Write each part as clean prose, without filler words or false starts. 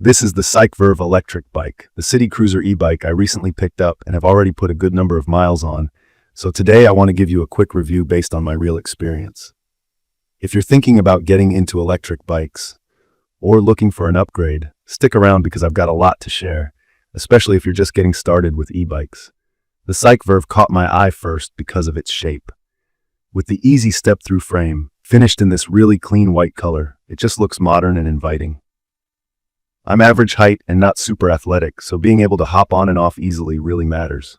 This is the CycVerve Electric Bike, the city cruiser e-bike I recently picked up and have already put a good number of miles on, so today I want to give you a quick review based on my real experience. If you're thinking about getting into electric bikes or looking for an upgrade, stick around because I've got a lot to share, especially if you're just getting started with e-bikes. The CycVerve caught my eye first because of its shape. With the easy step-through frame, finished in this really clean white color, it just looks modern and inviting. I'm average height and not super athletic, so being able to hop on and off easily really matters.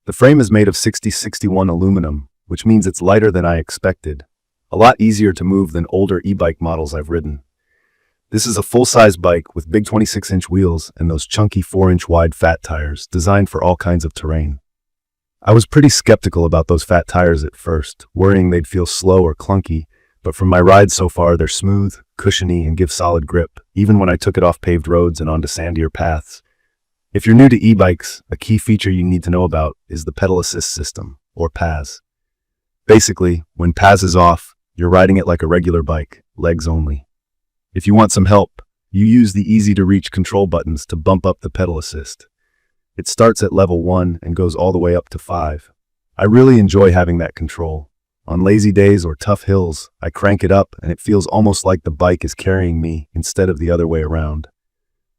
The frame is made of 6061 aluminum, which means it's lighter than I expected. A lot easier to move than older e-bike models I've ridden. This is a full-size bike with big 26-inch wheels and those chunky 4-inch wide fat tires designed for all kinds of terrain. I was pretty skeptical about those fat tires at first, worrying they'd feel slow or clunky, but from my rides so far, they're smooth, cushiony, and give solid grip, even when I took it off paved roads and onto sandier paths. If you're new to e-bikes, a key feature you need to know about is the pedal assist system, or PAS. Basically, when PAS is off, you're riding it like a regular bike, legs only. If you want some help, you use the easy-to-reach control buttons to bump up the pedal assist. It starts at level 1 and goes all the way up to 5. I really enjoy having that control. On lazy days or tough hills, I crank it up and it feels almost like the bike is carrying me instead of the other way around.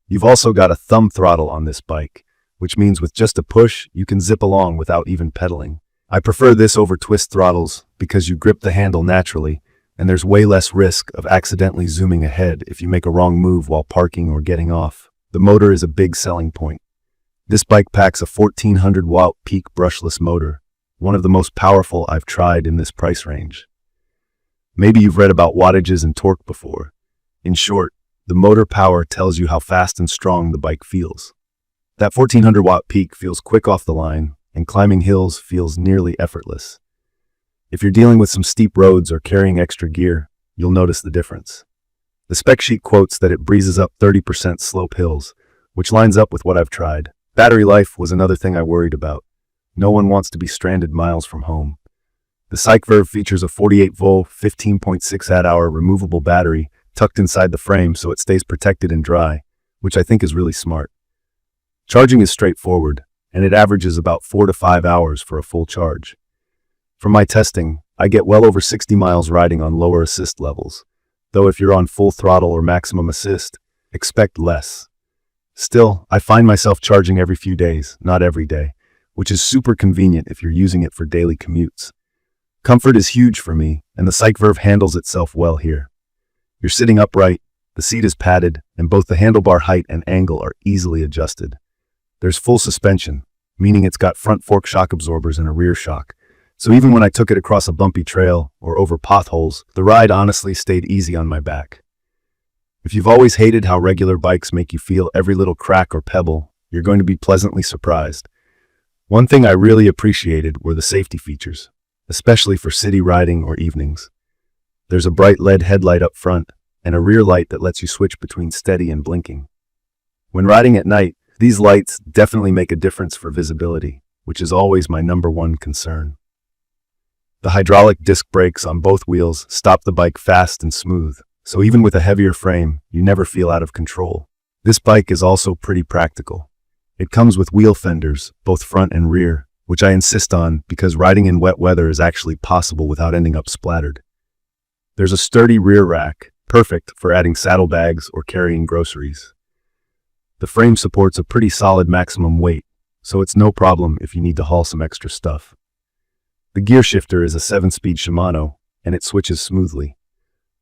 You've also got a thumb throttle on this bike, which means with just a push, you can zip along without even pedaling. I prefer this over twist throttles because you grip the handle naturally, and there's way less risk of accidentally zooming ahead if you make a wrong move while parking or getting off. The motor is a big selling point. This bike packs a 1400W peak brushless motor, one of the most powerful I've tried in this price range. Maybe you've read about wattages and torque before. In short, the motor power tells you how fast and strong the bike feels. That 1400W peak feels quick off the line, and climbing hills feels nearly effortless. If you're dealing with some steep roads or carrying extra gear, you'll notice the difference. The spec sheet quotes that it breezes up 30% slope hills, which lines up with what I've tried. Battery life was another thing I worried about. No one wants to be stranded miles from home. The CycVerve features a 48-volt, 15.6 watt-hour removable battery tucked inside the frame so it stays protected and dry, which I think is really smart. Charging is straightforward, and it averages about 4 to 5 hours for a full charge. From my testing, I get well over 60 miles riding on lower assist levels, though if you're on full throttle or maximum assist, expect less. Still, I find myself charging every few days, not every day, which is super convenient if you're using it for daily commutes. Comfort is huge for me, and the CycVerve handles itself well here. You're sitting upright, the seat is padded, and both the handlebar height and angle are easily adjusted. There's full suspension, meaning it's got front fork shock absorbers and a rear shock, so even when I took it across a bumpy trail or over potholes, the ride honestly stayed easy on my back. If you've always hated how regular bikes make you feel every little crack or pebble, you're going to be pleasantly surprised. One thing I really appreciated were the safety features, especially for city riding or evenings. There's a bright LED headlight up front and a rear light that lets you switch between steady and blinking. When riding at night, these lights definitely make a difference for visibility, which is always my #1 concern. The hydraulic disc brakes on both wheels stop the bike fast and smooth, so even with a heavier frame, you never feel out of control. This bike is also pretty practical. It comes with wheel fenders, both front and rear, which I insist on because riding in wet weather is actually possible without ending up splattered. There's a sturdy rear rack, perfect for adding saddlebags or carrying groceries. The frame supports a pretty solid maximum weight, so it's no problem if you need to haul some extra stuff. The gear shifter is a 7-speed Shimano, and it switches smoothly.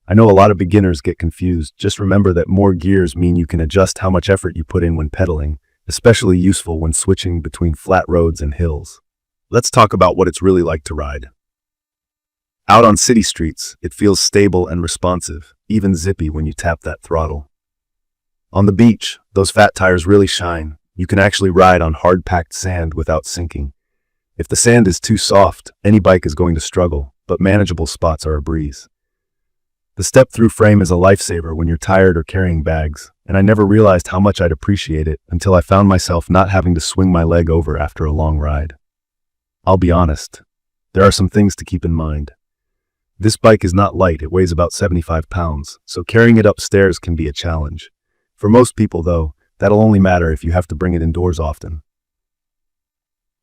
I know a lot of beginners get confused. Just remember that more gears mean you can adjust how much effort you put in when pedaling, especially useful when switching between flat roads and hills. Let's talk about what it's really like to ride. Out on city streets, it feels stable and responsive, even zippy when you tap that throttle. On the beach, those fat tires really shine. You can actually ride on hard-packed sand without sinking. If the sand is too soft, any bike is going to struggle, but manageable spots are a breeze. The step-through frame is a lifesaver when you're tired or carrying bags, and I never realized how much I'd appreciate it until I found myself not having to swing my leg over after a long ride. I'll be honest, there are some things to keep in mind. This bike is not light, it weighs about 75 pounds, so carrying it upstairs can be a challenge. For most people, though, that'll only matter if you have to bring it indoors often.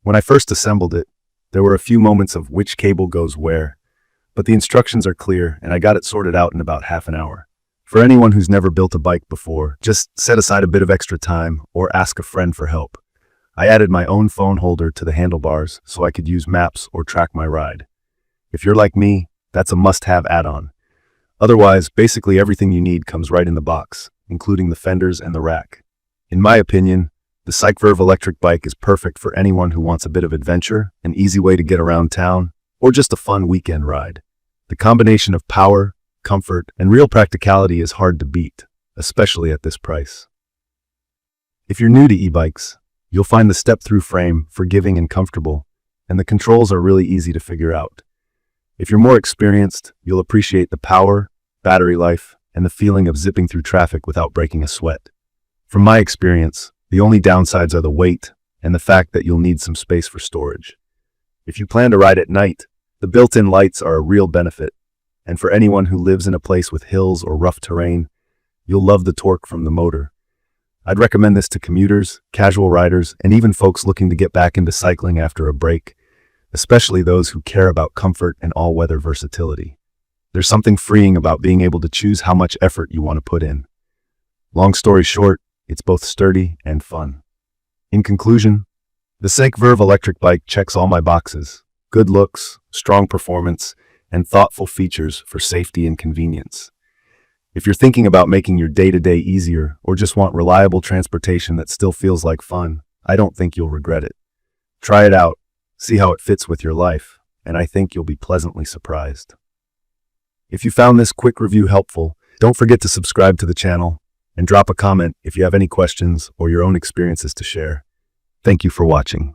When I first assembled it, there were a few moments of which cable goes where, but the instructions are clear and I got it sorted out in about half an hour. For anyone who's never built a bike before, just set aside a bit of extra time or ask a friend for help. I added my own phone holder to the handlebars so I could use maps or track my ride. If you're like me, that's a must-have add-on. Otherwise, basically everything you need comes right in the box, including the fenders and the rack. In my opinion, the CycVerve Electric Bike is perfect for anyone who wants a bit of adventure, an easy way to get around town, or just a fun weekend ride. The combination of power, comfort, and real practicality is hard to beat, especially at this price. If you're new to e-bikes, you'll find the Step-Thru frame forgiving and comfortable, and the controls are really easy to figure out. If you're more experienced, you'll appreciate the power, battery life, and the feeling of zipping through traffic without breaking a sweat. From my experience, the only downsides are the weight and the fact that you'll need some space for storage. If you plan to ride at night, the built-in lights are a real benefit, and for anyone who lives in a place with hills or rough terrain, you'll love the torque from the motor. I'd recommend this to commuters, casual riders, and even folks looking to get back into cycling after a break, especially those who care about comfort and all-weather versatility. There's something freeing about being able to choose how much effort you want to put in. Long story short, it's both sturdy and fun. In conclusion, the CycVerve Electric Bike checks all my boxes: good looks, strong performance, and thoughtful features for safety and convenience. If you're thinking about making your day-to-day easier or just want reliable transportation that still feels like fun, I don't think you'll regret it. Try it out, see how it fits with your life, and I think you'll be pleasantly surprised. If you found this quick review helpful, don't forget to subscribe to the channel and drop a comment if you have any questions or your own experiences to share. Thank you for watching.